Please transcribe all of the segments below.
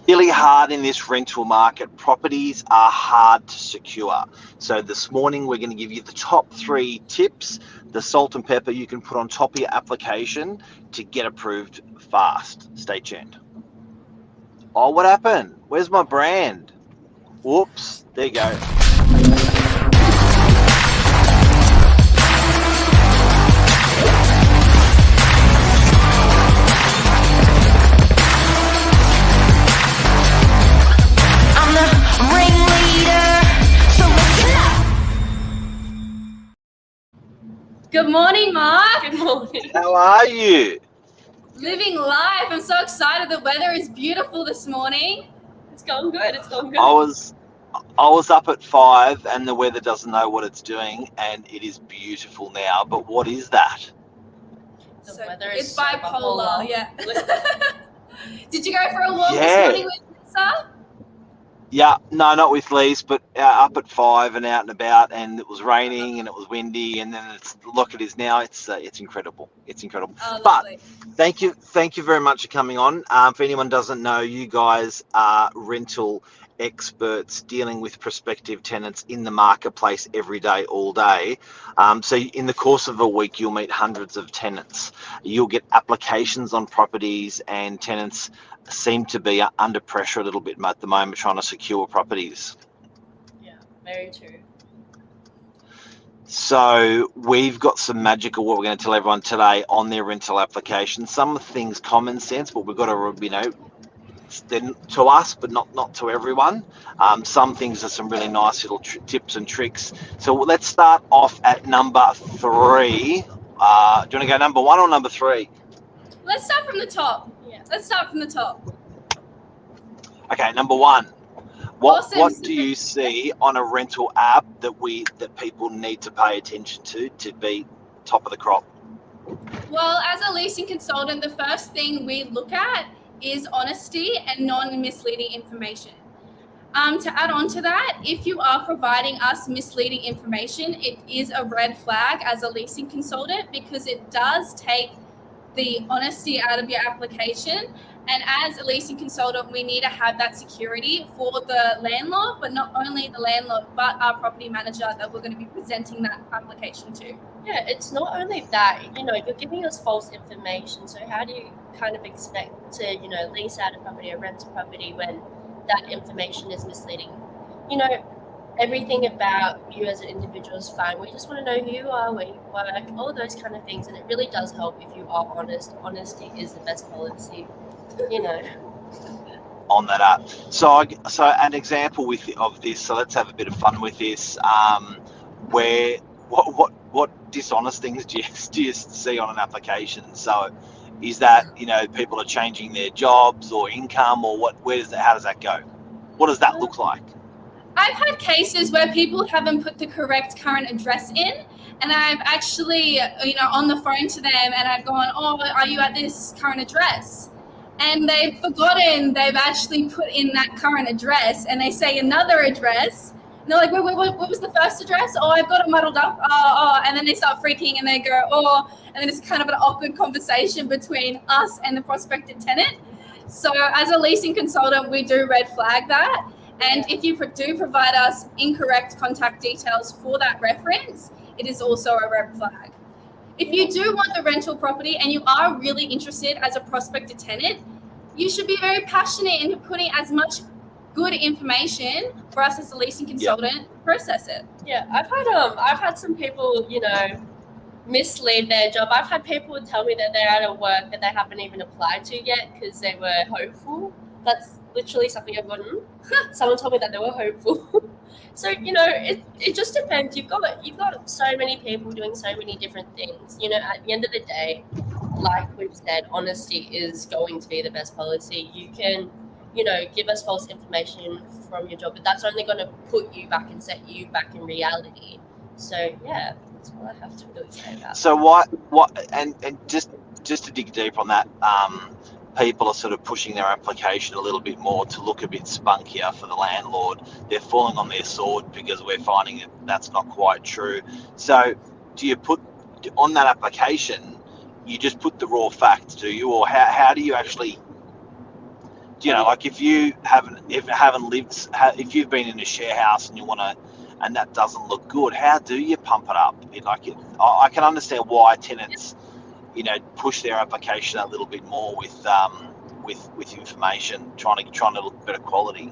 Really hard in this rental market. Properties are hard to secure. So this morning we're going to give you the top 3 tips, the salt and pepper you can put on top of your application to get approved fast. Stay tuned. Oh, what happened? Where's my brand? Whoops, there you go. Good morning, Mark. Good morning. How are you? Living life. I'm so excited. The weather is beautiful this morning. It's going good. It's going good. I was up at 5 and the weather doesn't know what it's doing, and it is beautiful now. But what is that? The weather is it's bipolar. bipolar. Yeah. Did you go for a walk Yeah. this morning with Lisa? Yeah, no, not with Lise, but up at 5 and out and about, and it was raining and it was windy, and then look, it is now. It's incredible. It's incredible. Oh, But lovely. thank you very much for coming on. If anyone doesn't know, you guys are rental experts dealing with prospective tenants in the marketplace every day, all day. So in the course of a week, you'll meet hundreds of tenants. You'll get applications on properties, and tenants seem to be under pressure a little bit at the moment trying to secure properties. Yeah, very true. So we've got some magical, what we're going to tell everyone today on their rental application. Some things common sense, but we've got to, then to us, but not to everyone. Some things are some really nice little tips and tricks. So let's start off at number 3. Do you want to go number 1 or number 3? Let's start from the top. Yeah. Let's start from the top. Okay, number 1. What Awesome. do you see on a rental app that people need to pay attention to be top of the crop? Well, as a leasing consultant, the first thing we look at is honesty and non-misleading information. To add on to that, if you are providing us misleading information, it is a red flag as a leasing consultant, because it does take the honesty out of your application. And as a leasing consultant, we need to have that security for the landlord, but not only the landlord, but our property manager that we're going to be presenting that application to. Yeah, it's not only that, you're giving us false information. So how do you kind of expect to, lease out a property or rent a property when that information is misleading? Everything about you as an individual is fine. We just want to know who you are, where you work, all those kind of things. And it really does help if you are honest. Honesty is the best policy, On that app. So an example of this. So let's have a bit of fun with this. Where what dishonest things do you see on an application? So is that people are changing their jobs or income, or what? How does that go? What does that look like? I've had cases where people haven't put the correct current address in, and I've actually, on the phone to them, and I've gone, "Oh, are you at this current address?" And they've forgotten they've actually put in that current address, and they say another address. And they're like, wait, what was the first address? Oh, I've got it muddled up. Oh, and then they start freaking, and they go, oh, and then it's kind of an awkward conversation between us and the prospective tenant. So as a leasing consultant, we do red flag that. And if you do provide us incorrect contact details for that reference, it is also a red flag. If you do want the rental property and you are really interested as a prospective tenant, you should be very passionate in putting as much good information for us as a leasing consultant to process it. Yeah, I've had some people, mislead their job. I've had people tell me that they're out of work that they haven't even applied to yet because they were hopeful. That's literally something I've gotten. Someone told me that they were hopeful. So, it just depends. You've got so many people doing so many different things. At the end of the day, like we've said, honesty is going to be the best policy. You can, give us false information from your job, but that's only going to put you back and set you back in reality. So, yeah, that's all I have to really say about that. So what and just to dig deep on that, people are sort of pushing their application a little bit more to look a bit spunkier for the landlord. They're falling on their sword because we're finding that that's not quite true. So do you put on that application, you just put the raw facts, do you? Or how do you actually you know, like if you haven't lived, if you've been in a share house and you want to, and that doesn't look good, how do you pump it up? I can understand why tenants, you know, push their application a little bit more with information, trying to look better quality.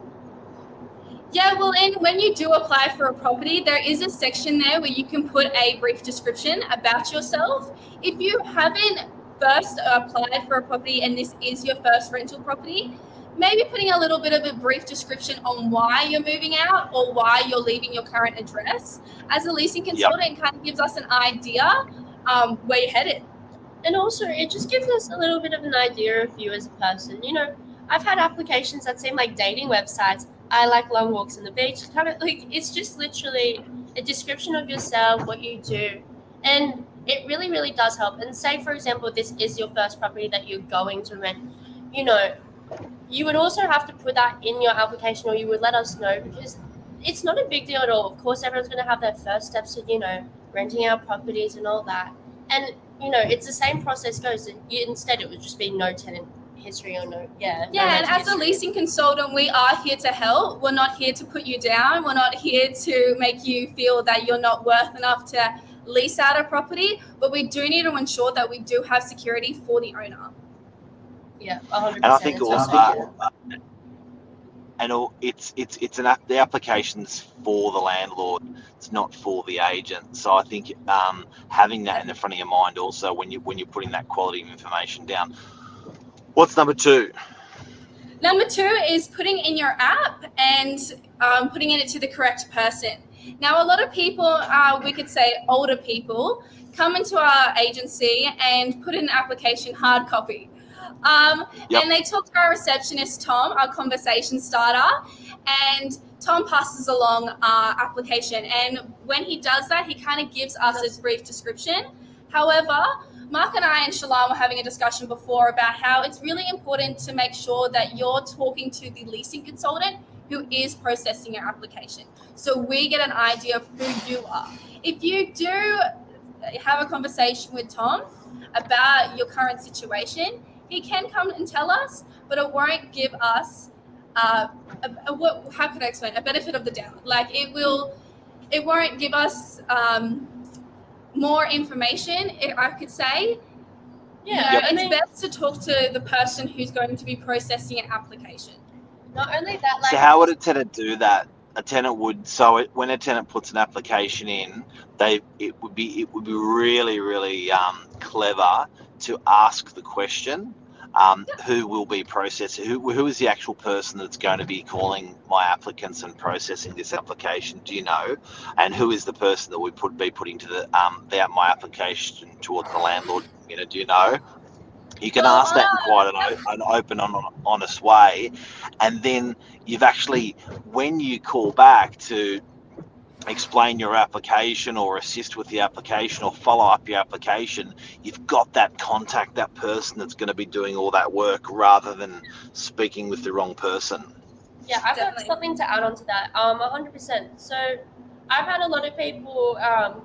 Yeah, well, and when you do apply for a property, there is a section there where you can put a brief description about yourself. If you haven't first applied for a property and this is your first rental property, maybe putting a little bit of a brief description on why you're moving out or why you're leaving your current address as a leasing consultant kind of gives us an idea where you're headed. And also, it just gives us a little bit of an idea of you as a person. You know, I've had applications that seem like dating websites. I like long walks on the beach. Kind of like, it's just literally a description of yourself, what you do. And it really, really does help. And say, for example, this is your first property that you're going to rent. You know, you would also have to put that in your application, or you would let us know, because it's not a big deal at all. Of course, everyone's going to have their first steps to, you know, renting out properties and all that. And, you know, it's the same process goes. Instead, it would just be no tenant history or no. Yeah, and as a leasing consultant, we are here to help. We're not here to put you down. We're not here to make you feel that you're not worth enough to lease out a property, but we do need to ensure that we do have security for the owner. Yeah, 100%. And I think also, the application's for the landlord. It's not for the agent. So I think having that in the front of your mind also when you're putting that quality of information down. What's number 2? Number 2 is putting in your app and putting in it to the correct person. Now, a lot of people, we could say older people, come into our agency and put in an application hard copy. And they talk to our receptionist, Tom, our conversation starter, and Tom passes along our application. And when he does that, he kind of gives us a brief description. However, Mark and I and Shilan were having a discussion before about how it's really important to make sure that you're talking to the leasing consultant who is processing your application. So we get an idea of who you are. If you do have a conversation with Tom about your current situation, he can come and tell us, but it won't give us how could I explain? A benefit of the doubt. Like it won't give us more information, I could say. Yeah, it's best to talk to the person who's going to be processing an application. Not only that, like, so how would a tenant do that? A tenant would, when a tenant puts an application in, it would be really, really clever to ask the question, who will be processing, who is the actual person that's going to be calling my applicants and processing this application, do you know? And who is the person that we be putting to my application towards the landlord, you know, do you know? You can ask that in quite an open, honest way, and then you've actually, when you call back to explain your application or assist with the application or follow up your application, you've got that contact, that person that's going to be doing all that work rather than speaking with the wrong person. Yeah, I've got something to add on to that. 100%. So I've had a lot of people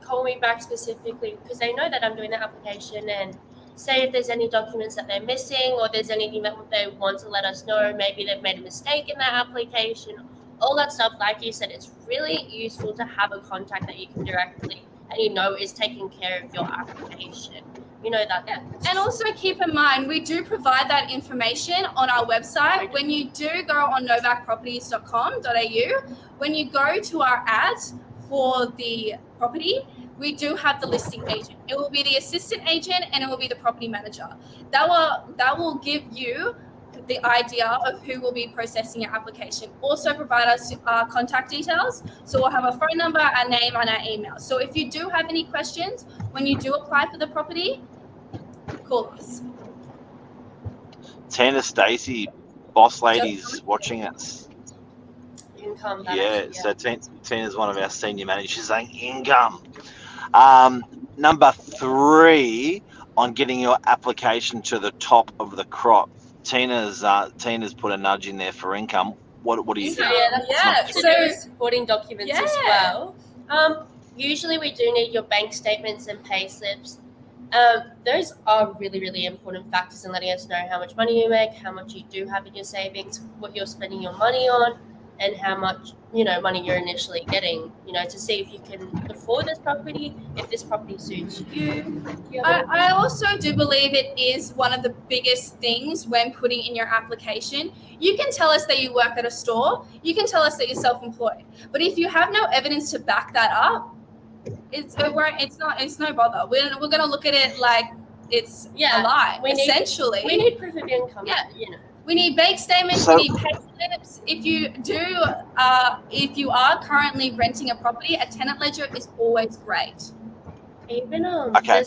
call me back specifically because they know that I'm doing the application and say if there's any documents that they're missing or there's anything that they want to let us know, maybe they've made a mistake in their application, all that stuff. Like you said, it's really useful to have a contact that you can directly and you know is taking care of your application. You know that. Yeah. And also keep in mind, we do provide that information on our website. When you do go on novakproperties.com.au, when you go to our ad for the property, we do have the listing agent. It will be the assistant agent and it will be the property manager. That will give you the idea of who will be processing your application. Also provide us contact details. So we'll have a phone number, our name, and our email. So if you do have any questions when you do apply for the property, call us. Tina Stacey, boss ladies watching us. Income. So Tina's one of our senior managers. She's saying income. Number 3 on getting your application to the top of the crop. Tina's put a nudge in there for income. What do you think? So supporting documents as well. Usually we do need your bank statements and pay slips. Those are really, really important factors in letting us know how much money you make, how much you do have in your savings, what you're spending your money on, and how much, money you're initially getting, to see if you can afford this property, if this property suits you. I also do believe it is one of the biggest things when putting in your application. You can tell us that you work at a store, you can tell us that you're self-employed, but if you have no evidence to back that up, it's no bother. We're going to look at it like it's a lie, essentially. We need proof of income. Yeah. We need bank statements, we need pay slips. If you are currently renting a property, a tenant ledger is always great. Even okay.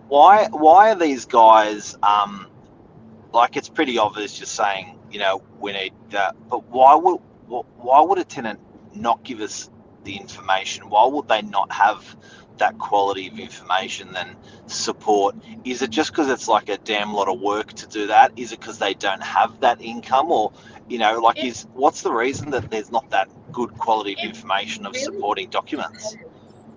Why are these guys like, it's pretty obvious just saying, we need that, but why would a tenant not give us the information? Why would they not have that quality of information then support? Is it just because it's like a damn lot of work to do that? Is it because they don't have that income? Or what's the reason that there's not that good quality of information of supporting documents?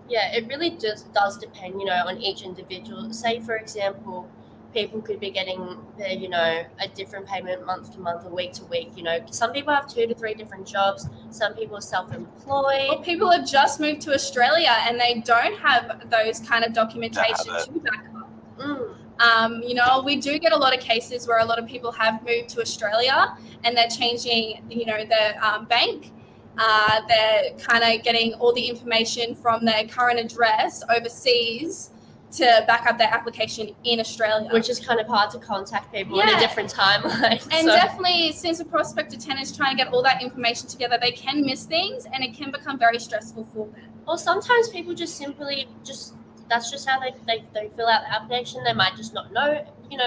Yeah, it really just does depend, on each individual. Say, for example, people could be getting their, a different payment month to month or week to week. Some people have 2 to 3 different jobs. Some people are self-employed. Or people have just moved to Australia and they don't have those kind of documentation to back up. We do get a lot of cases where a lot of people have moved to Australia and they're changing, their bank. They're kind of getting all the information from their current address overseas to back up their application in Australia. Which is kind of hard to contact people in a different timeline. And definitely, since a prospective tenant is trying to get all that information together, they can miss things and it can become very stressful for them. Or sometimes people just simply that's just how they fill out the application. They might just not know,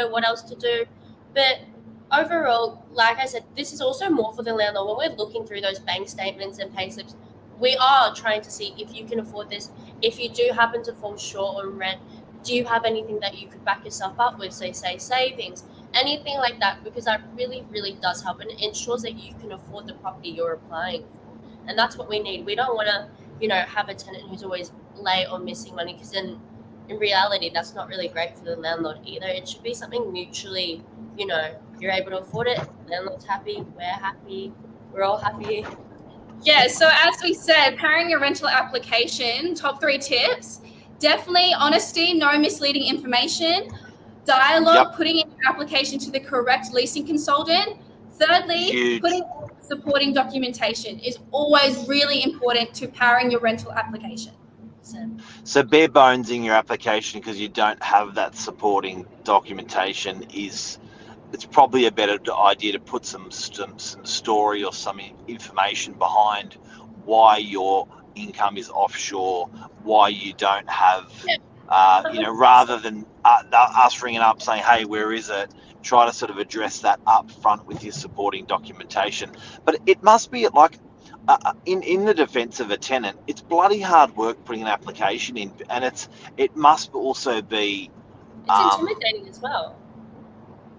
what else to do. But overall, like I said, this is also more for the landlord. When we're looking through those bank statements and pay slips, we are trying to see if you can afford this. If you do happen to fall short on rent, do you have anything that you could back yourself up with? So say savings, anything like that, because that really, really does help and ensures that you can afford the property you're applying for. And that's what we need. We don't want to, have a tenant who's always late or missing money, because then in reality, that's not really great for the landlord either. It should be something mutually, you're able to afford it, landlord's happy, we're happy, we're all happy. Yeah, so as we said, powering your rental application, top 3 tips. Definitely honesty, no misleading information. Dialogue, putting in your application to the correct leasing consultant. Thirdly, putting supporting documentation is always really important to powering your rental application. So bare bonesing your application because you don't have that supporting documentation it's probably a better idea to put some story or some information behind why your income is offshore, why you don't have, rather than us ringing up saying, hey, where is it? Try to sort of address that up front with your supporting documentation. But it must be like, in the defence of a tenant, it's bloody hard work putting an application in, and it must also be... It's intimidating as well.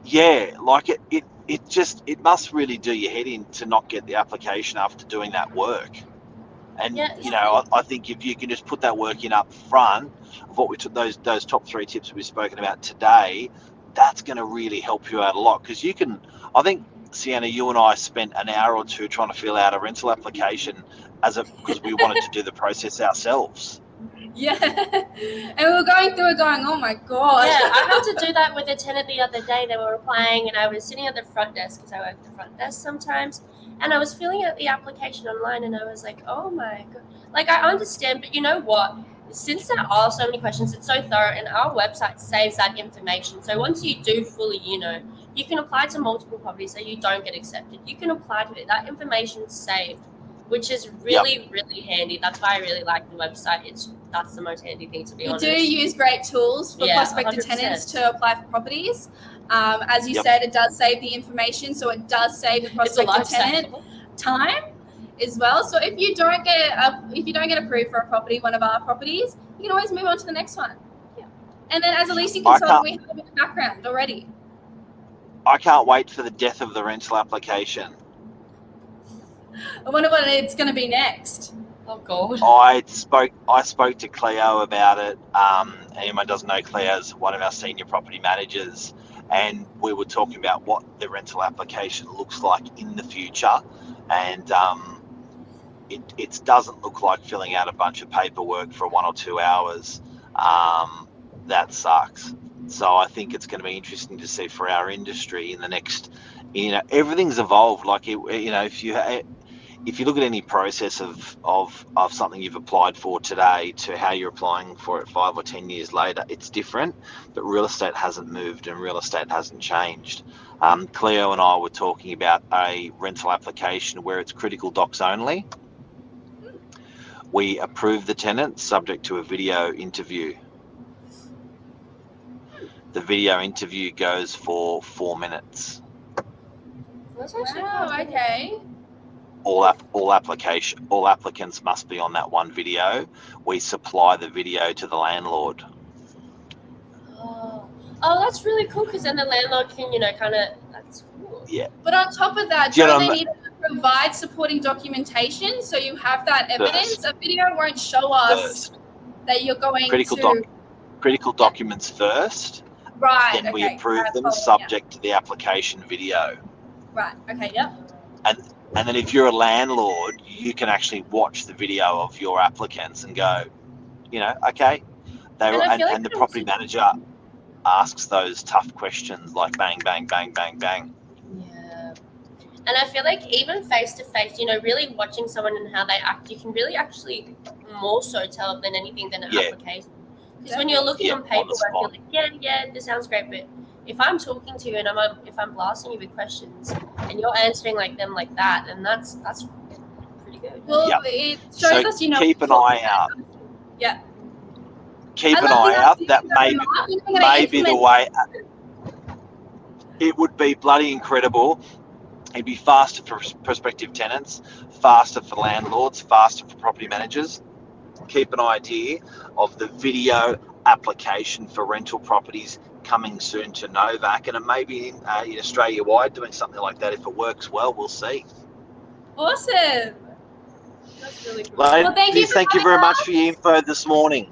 Yeah, like it must really do your head in to not get the application after doing that work. And I think if you can just put that work in up front of what we took, those top 3 tips we've spoken about today, that's going to really help you out a lot. Because I think, Sienna, you and I spent an hour or 2 trying to fill out a rental application because we wanted to do the process ourselves. Yeah, and we were going through it going, oh my God. Yeah, I had to do that with a tenant the other day. They were applying and I was sitting at the front desk because I work the front desk sometimes. And I was filling out the application online and I was like, oh my God. Like, I understand, but you know what? Since there are so many questions, it's so thorough and our website saves that information. So once you do fully, you can apply to multiple properties so you don't get accepted. You can apply to it. That information's saved, which is really, really handy. That's why I really like the website. That's the most handy thing, to be honest. You do use great tools for prospective tenants to apply for properties. As you said, it does save the information, so it does save the prospective tenant time as well. So if you don't get approved for a property, one of our properties, you can always move on to the next one. Yeah. And then as a leasing consultant, we have a bit of background already. I can't wait for the death of the rental application. I wonder what it's going to be next. Oh God. I spoke to Cleo about it. Anyone doesn't know, Cleo's one of our senior property managers, and we were talking about what the rental application looks like in the future, and it doesn't look like filling out a bunch of paperwork for 1 or 2 hours. That sucks. So I think it's going to be interesting to see for our industry in the next, everything's evolved. Like, if you look at any process of something you've applied for today to how you're applying for it 5 or 10 years later, it's different. But real estate hasn't moved and real estate hasn't changed. Cleo and I were talking about a rental application where it's critical docs only. We approve the tenant subject to a video interview. The video interview goes for 4 minutes. That's actually Wow, cool. okay. All applicants must be on that one video. We supply the video to the landlord. Oh, that's really cool because then the landlord can, that's cool. Yeah. But on top of that, Do you know don't what they need to provide supporting documentation so you have that evidence? First. A video won't show us First. that you're going Critical documents first. Right. Then we okay. approve That's them probably- subject to the application video. Right. Okay. Yep. And then if you're a landlord, you can actually watch the video of your applicants and go, okay. And the property manager asks those tough questions like bang, bang, bang, bang, bang. Yeah. And I feel like even face to face, really watching someone and how they act, you can really actually more so tell than anything than an application. Because when you're looking on paperwork, you're like, yeah, this sounds great, but if I'm talking to you and if I'm blasting you with questions and you're answering them like that, then that's pretty good. Well, Yep. it shows us, keep an eye out. Yeah. Keep an eye out. That may be the way. It would be bloody incredible. It'd be faster for prospective tenants, faster for landlords, faster for property managers. Keep an idea of the video application for rental properties coming soon to Novak, and it may be in Australia-wide doing something like that. If it works well, we'll see. Awesome. That's really cool. Ladies, thank you very much for your info this morning.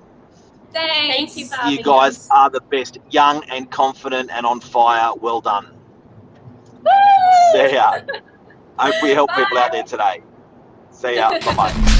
Thanks. Thank you for having You guys us. are the best. Young and confident and on fire. Well done. Woo! See ya. Hope we help Bye. people out there today. See ya. Bye-bye.